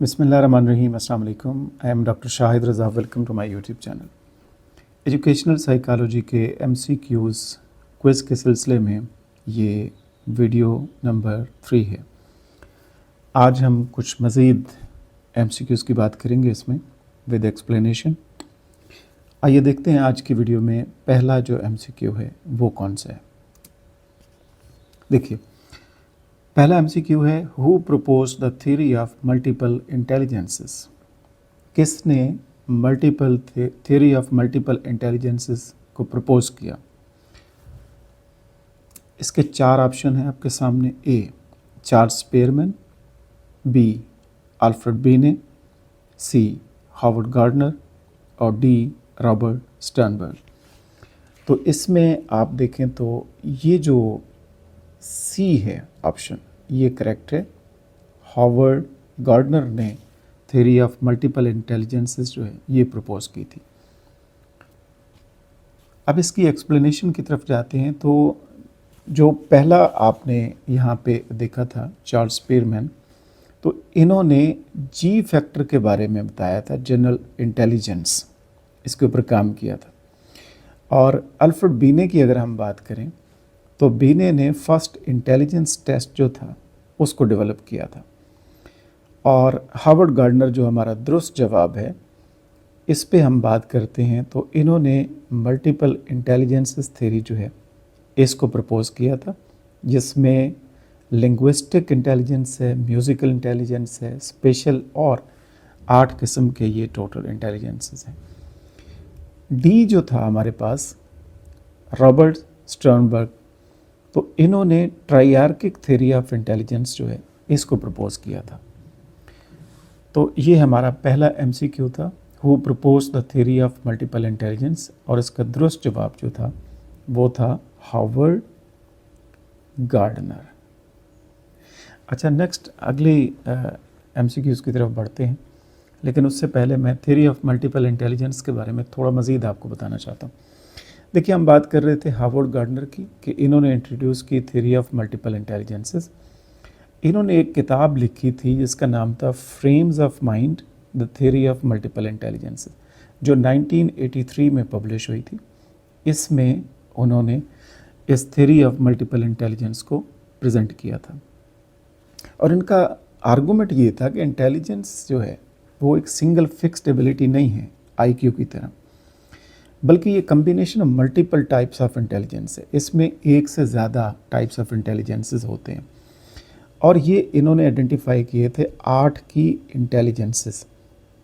बिस्मिल्लाहिर्रहमानिर्रहीम। अस्सलाम वालेकुम। I am doctor Shahid Raza. Welcome to my YouTube channel. Educational psychology के MCQs क्विज़ के सिलसिले में ये वीडियो नंबर 3 है। आज हम कुछ मज़ीद MCQs की बात करेंगे इसमें विद एक्सप्लेनेशन। आइए देखते हैं आज की वीडियो में पहला जो MCQ है वो कौन सा है। देखिए, पहला MCQ है who propose the theory of multiple intelligences. किसने multiple theory of multiple intelligences को प्रपोज किया। इसके 4 ऑप्शन हैं आपके सामने। A Charles Spearman, B Alfred Binet, C Howard Gardner और डी रॉबर्ट स्टर्नबर्ग। तो इसमें आप देखें तो ये जो सी है ऑप्शन ये करेक्ट है। हॉवर्ड गार्डनर ने थ्योरी ऑफ मल्टीपल इंटेलिजेंसेस जो है ये प्रपोज की थी। अब इसकी एक्सप्लेनेशन की तरफ जाते हैं तो जो पहला आपने यहाँ पे देखा था चार्ल्स स्पेरमैन, तो इन्होंने जी फैक्टर के बारे में बताया था, जनरल इंटेलिजेंस, इसके ऊपर काम किया था। और अल्फ्रेड बीने की अगर हम बात करें तो बीने ने फर्स्ट इंटेलिजेंस टेस्ट जो था उसको डेवलप किया था। और हॉवर्ड गार्डनर जो हमारा दुरुस्त जवाब है, इस पे हम बात करते हैं तो इन्होंने मल्टीपल इंटेलिजेंसेस थ्योरी जो है इसको प्रपोज किया था, जिसमें लिंग्विस्टिक इंटेलिजेंस है, म्यूज़िकल इंटेलिजेंस है, स्पेशल और 8 किस्म के ये टोटल इंटेलिजेंसेस हैं। डी जो था हमारे पास रॉबर्ट स्टर्नबर्ग, तो इन्होंने ट्राइआर्किक थ्योरी ऑफ इंटेलिजेंस जो है इसको प्रपोज किया था। तो ये हमारा पहला MCQ था, who propose the theory of multiple intelligence, और इसका दुरुस्त जवाब जो था वो था हॉवर्ड गार्डनर। अच्छा, नेक्स्ट अगली MCQs की तरफ बढ़ते हैं, लेकिन उससे पहले मैं थ्योरी ऑफ मल्टीपल इंटेलिजेंस के बारे में थोड़ा मज़ीद आपको बताना चाहता हूँ। देखिए, हम बात कर रहे थे हॉवर्ड गार्डनर की कि इन्होंने इंट्रोड्यूस की थ्योरी ऑफ मल्टीपल इंटेलिजेंसेस। इन्होंने एक किताब लिखी थी जिसका नाम था frames of mind the theory of multiple intelligences, जो 1983 में पब्लिश हुई थी। इसमें उन्होंने इस थ्योरी ऑफ मल्टीपल इंटेलिजेंस को प्रेजेंट किया था। और इनका आर्गूमेंट ये था कि इंटेलिजेंस जो है वो एक सिंगल फिक्स्ड एबिलिटी नहीं है IQ की तरह, बल्कि ये combination of multiple types of intelligence है। इसमें एक से ज़्यादा टाइप्स ऑफ इंटेलिजेंसेस होते हैं। और ये इन्होंने आइडेंटिफाई किए थे 8 की इंटेलिजेंसेस,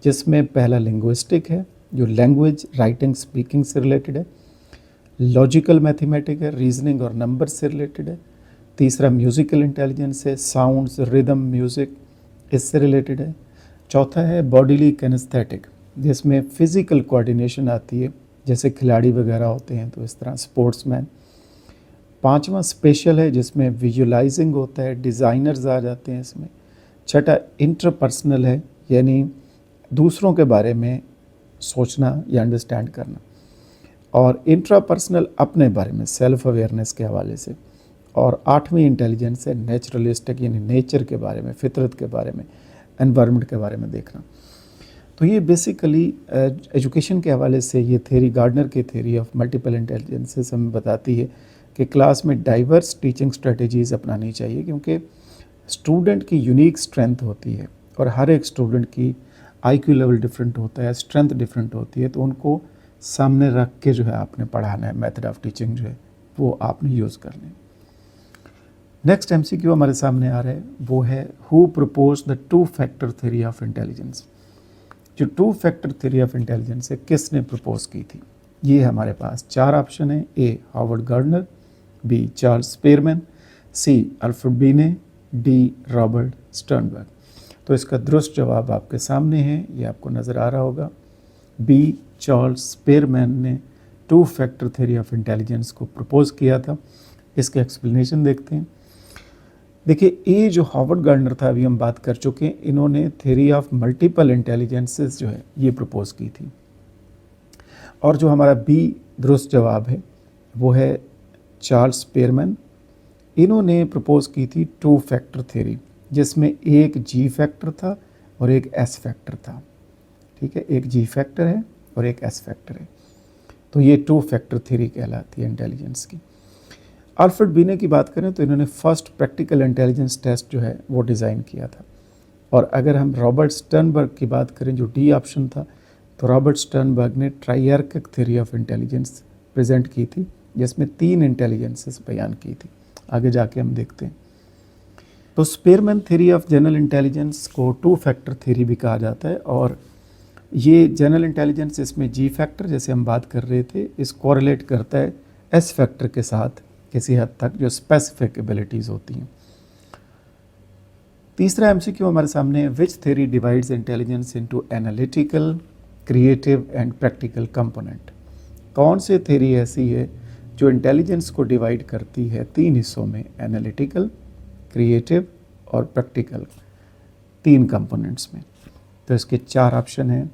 जिसमें पहला लिंग्विस्टिक है जो लैंग्वेज, राइटिंग, स्पीकिंग से रिलेटेड है। लॉजिकल मैथमेटिक है, रीजनिंग और नंबर से रिलेटेड है। तीसरा म्यूज़िकल इंटेलिजेंस है, साउंड्स, रिदम, म्यूज़िक, इससे रिलेटेड है। चौथा है बॉडीली किनेस्थेटिक, जिसमें फ़िज़िकल कोऑर्डिनेशन आती है, जैसे खिलाड़ी वगैरह होते हैं तो इस तरह स्पोर्ट्समैन। पांचवा स्पेशल है, जिसमें विजुलाइजिंग होता है, डिज़ाइनर्स आ जाते हैं इसमें। छठा इंटरपर्सनल है, यानी दूसरों के बारे में सोचना या अंडरस्टैंड करना। और इंट्रापर्सनल अपने बारे में, सेल्फ अवेयरनेस के हवाले से। और 8वीं इंटेलिजेंस है नेचुरलिस्टिक, यानी नेचर के बारे में, फितरत के बारे में, एनवायरनमेंट के बारे में देखना। तो ये बेसिकली एजुकेशन के हवाले से ये थ्योरी, गार्डनर की थ्योरी ऑफ मल्टीपल इंटेलिजेंसेस हमें बताती है कि क्लास में डाइवर्स टीचिंग स्ट्रेटजीज़ अपनानी चाहिए, क्योंकि स्टूडेंट की यूनिक स्ट्रेंथ होती है और हर एक स्टूडेंट की IQ लेवल डिफरेंट होता है, स्ट्रेंथ डिफरेंट होती है। तो उनको सामने रख के जो है आपने पढ़ाना है, मेथड ऑफ टीचिंग जो है वो आपने यूज़ करनी है। नेक्स्ट MCQ हमारे सामने आ रहा है, वो है who propose the 2 factor theory of intelligence. जो 2 फैक्टर थ्योरी ऑफ इंटेलिजेंस है किसने प्रपोज की थी। ये हमारे पास 4 ऑप्शन है। ए हॉवर्ड गार्डनर, बी चार्ल्स स्पेरमैन, सी अल्फ्रेड बीने, डी रॉबर्ट स्टर्नबर्ग। तो इसका दुरुस्त जवाब आपके सामने है, ये आपको नज़र आ रहा होगा। बी चार्ल्स स्पेरमैन ने 2 फैक्टर थ्योरी ऑफ इंटेलिजेंस को प्रपोज किया था। इसके एक्सप्लेनेशन देखते हैं। देखिए, ए जो हॉवर्ड गार्डनर था, अभी हम बात कर चुके हैं, इन्होंने थ्योरी ऑफ मल्टीपल इंटेलिजेंसेस जो है ये प्रपोज की थी। और जो हमारा बी दुरुस्त जवाब है वो है चार्ल्स स्पेरमैन। इन्होंने प्रपोज की थी 2 फैक्टर थ्योरी, जिसमें एक जी फैक्टर था और एक एस फैक्टर था। ठीक है, एक जी फैक्टर है और एक एस फैक्टर है। तो ये 2 फैक्टर थ्योरी कहलाती है इंटेलिजेंस की। अल्फ्रेड बीने की बात करें तो इन्होंने फर्स्ट प्रैक्टिकल इंटेलिजेंस टेस्ट जो है वो डिज़ाइन किया था। और अगर हम रॉबर्ट स्टर्नबर्ग की बात करें, जो डी ऑप्शन था, तो रॉबर्ट स्टर्नबर्ग ने triarchic theory of intelligence present की थी, जिसमें 3 इंटेलिजेंसेस बयान की थी। आगे जाके हम देखते हैं। तो Spearman theory of general intelligence को 2 फैक्टर थ्योरी भी कहा जाता है। और ये जनरल इंटेलिजेंस, इसमें जी फैक्टर जैसे हम बात कर रहे थे, इस कोरिलेट करता है एस फैक्टर के साथ किसी हद तक, जो स्पेसिफिक एबिलिटीज़ होती हैं। तीसरा एमसीक्यू हमारे सामने है, विच theory divides intelligence into analytical, creative and practical component. कौन सी थ्योरी ऐसी है जो इंटेलिजेंस को डिवाइड करती है 3 हिस्सों में, एनालिटिकल, क्रिएटिव और प्रैक्टिकल, 3 कंपोनेंट्स में। तो इसके 4 ऑप्शन हैं,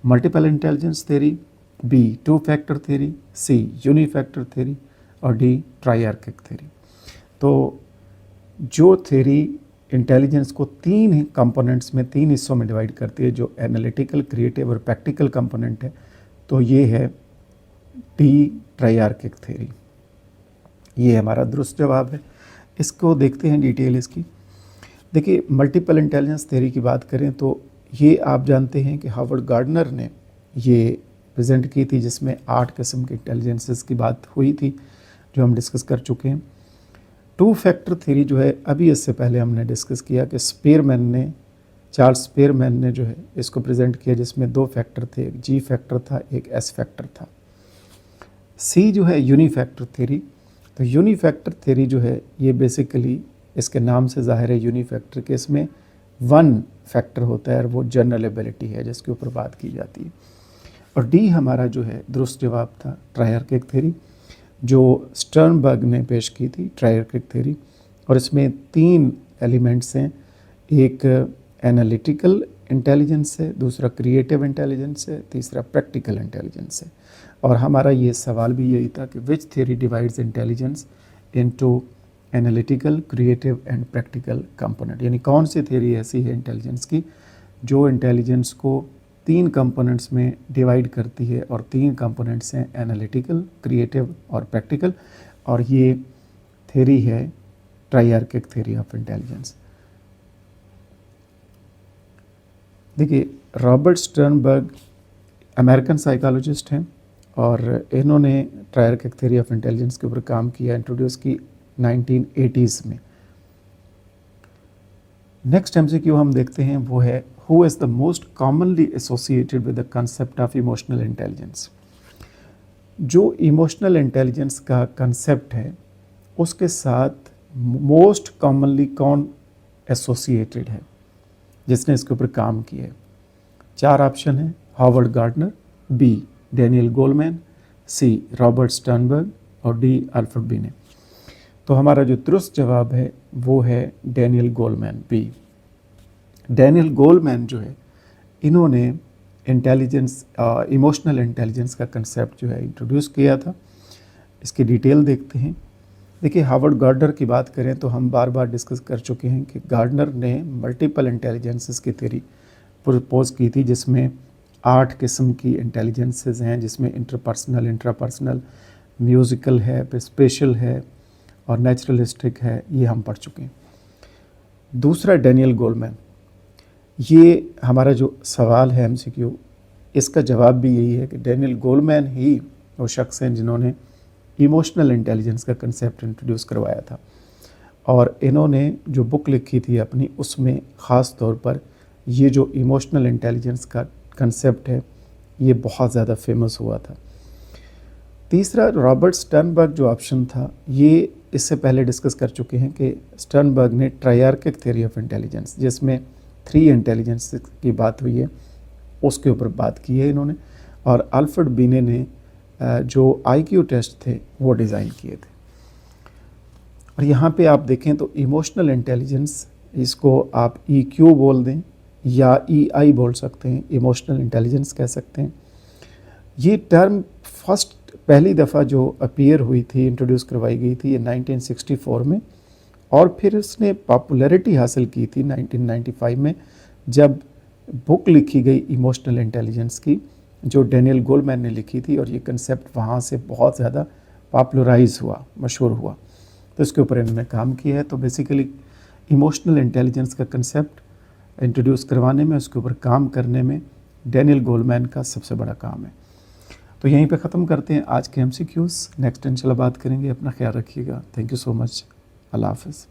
multiple intelligence theory, B 2 factor theory, C unifactor theory और डी ट्रायर्किक थ्योरी। तो जो थ्योरी इंटेलिजेंस को 3 कंपोनेंट्स में, 3 हिस्सों में डिवाइड करती है, जो एनालिटिकल, क्रिएटिव और प्रैक्टिकल कंपोनेंट है, तो ये है डी ट्रायर्किक थ्योरी। ये हमारा दुरुस्त जवाब है। इसको देखते हैं डिटेल इसकी। देखिए, मल्टीपल इंटेलिजेंस थ्योरी की बात करें तो ये आप जानते हैं कि हार्वर्ड गार्डनर ने ये प्रेजेंट की थी, जिसमें 8 किस्म के इंटेलिजेंसेस की बात हुई थी, जो हम डिस्कस कर चुके हैं। 2 फैक्टर थ्योरी जो है, अभी इससे पहले हमने डिस्कस किया कि चार्ल्स स्पेयरमैन ने जो है इसको प्रेजेंट किया, जिसमें 2 फैक्टर थे, एक जी फैक्टर था, एक एस फैक्टर था। सी जो है यूनिफैक्टर थ्योरी। तो यूनिफैक्टर थ्योरी जो है, ये बेसिकली इसके नाम से जाहिर है यूनिफैक्टर के, इसमें 1 फैक्टर होता है और वो जनरल एबिलिटी है जिसके ऊपर बात की जाती है। और डी हमारा जो है दुरुस्त जवाब था, ट्रायर्किक थ्योरी, जो स्टर्नबर्ग ने पेश की थी, ट्रायर्किक थ्योरी। और इसमें 3 एलिमेंट्स हैं, एक एनालिटिकल इंटेलिजेंस है, दूसरा क्रिएटिव इंटेलिजेंस है, तीसरा प्रैक्टिकल इंटेलिजेंस है। और हमारा ये सवाल भी यही था कि विच theory divides intelligence into analytical, creative and practical component, यानी कौन सी थ्योरी ऐसी है इंटेलिजेंस की जो इंटेलिजेंस को 3 कंपोनेंट्स में डिवाइड करती है, और 3 कंपोनेंट्स हैं एनालिटिकल, क्रिएटिव और प्रैक्टिकल। और ये थ्योरी है ट्रायर्किक थ्योरी ऑफ इंटेलिजेंस। देखिए, रॉबर्ट स्टर्नबर्ग अमेरिकन साइकोलॉजिस्ट हैं और इन्होंने ट्रायर्किक थ्योरी ऑफ इंटेलिजेंस के ऊपर काम किया, इंट्रोड्यूस की 1980s में। नेक्स्ट एमसीक्यू हम देखते हैं, वो है, who is the most commonly associated with the concept of emotional intelligence. जो इमोशनल इंटेलिजेंस का कंसेप्ट है, उसके साथ मोस्ट कॉमनली कौन एसोसिएटेड है, जिसने इसके ऊपर काम किया है। 4 ऑप्शन है, Howard Gardner, B Daniel Goleman, C Robert Sternberg और डी अल्फ्रेड बीने। तो हमारा जो दुरुस्त जवाब है वो है Daniel Goleman, B. Daniel Goleman जो है, इन्होंने इंटेलिजेंस, इमोशनल इंटेलिजेंस का कंसेप्ट जो है इंट्रोड्यूस किया था। इसकी डिटेल देखते हैं। देखिए, हार्वर्ड गार्डनर की बात करें तो हम बार बार डिस्कस कर चुके हैं कि गार्डनर ने मल्टीपल इंटेलिजेंसेस की थ्योरी प्रपोज की थी, जिसमें 8 किस्म की इंटेलिजेंसेस हैं, जिसमें इंटरपर्सनल, इंट्रापर्सनल, म्यूज़िकल है, फिर स्पेशल है और नेचुरलिस्टिक है, ये हम पढ़ चुके हैं। दूसरा डैनियल गोलमैन, ये हमारा जो सवाल है एमसीक्यू, इसका जवाब भी यही है कि डैनियल गोलमैन ही वो शख्स हैं जिन्होंने इमोशनल इंटेलिजेंस का कंसेप्ट इंट्रोड्यूस करवाया था। और इन्होंने जो बुक लिखी थी अपनी, उसमें ख़ास तौर पर ये जो इमोशनल इंटेलिजेंस का कंसेप्ट है, ये बहुत ज़्यादा फेमस हुआ था। तीसरा, रॉबर्ट स्टर्नबर्ग जो ऑप्शन था, ये इससे पहले डिस्कस कर चुके हैं कि स्टर्नबर्ग ने ट्रायर्किक थ्योरी ऑफ इंटेलिजेंस, जिसमें 3 इंटेलिजेंस की बात हुई है, उसके ऊपर बात की है इन्होंने। और अल्फ्रेड बीने ने जो IQ टेस्ट थे वो डिज़ाइन किए थे। और यहाँ पे आप देखें तो इमोशनल इंटेलिजेंस, इसको आप EQ बोल दें या EI बोल सकते हैं, इमोशनल इंटेलिजेंस कह सकते हैं। ये टर्म पहली दफ़ा जो अपीयर हुई थी, इंट्रोड्यूस करवाई गई थी, ये 1964 में, और फिर इसने पॉपुलैरिटी हासिल की थी 1995 में, जब बुक लिखी गई इमोशनल इंटेलिजेंस की, जो डैनियल गोलमैन ने लिखी थी, और ये कंसेप्ट वहाँ से बहुत ज़्यादा पॉपुलराइज हुआ, मशहूर हुआ, तो इसके ऊपर इन्होंने काम किया है। तो बेसिकली इमोशनल इंटेलिजेंस का कंसेप्ट इंट्रोड्यूस करवाने में, उसके ऊपर काम करने में डैनियल गोलमैन का सबसे बड़ा काम है। तो यहीं पे ख़त्म करते हैं आज के MCQs। नेक्स्ट इंशाल्लाह बात करेंगे। अपना ख्याल रखिएगा। Thank you so much. अल्लाह हाफ़िज़।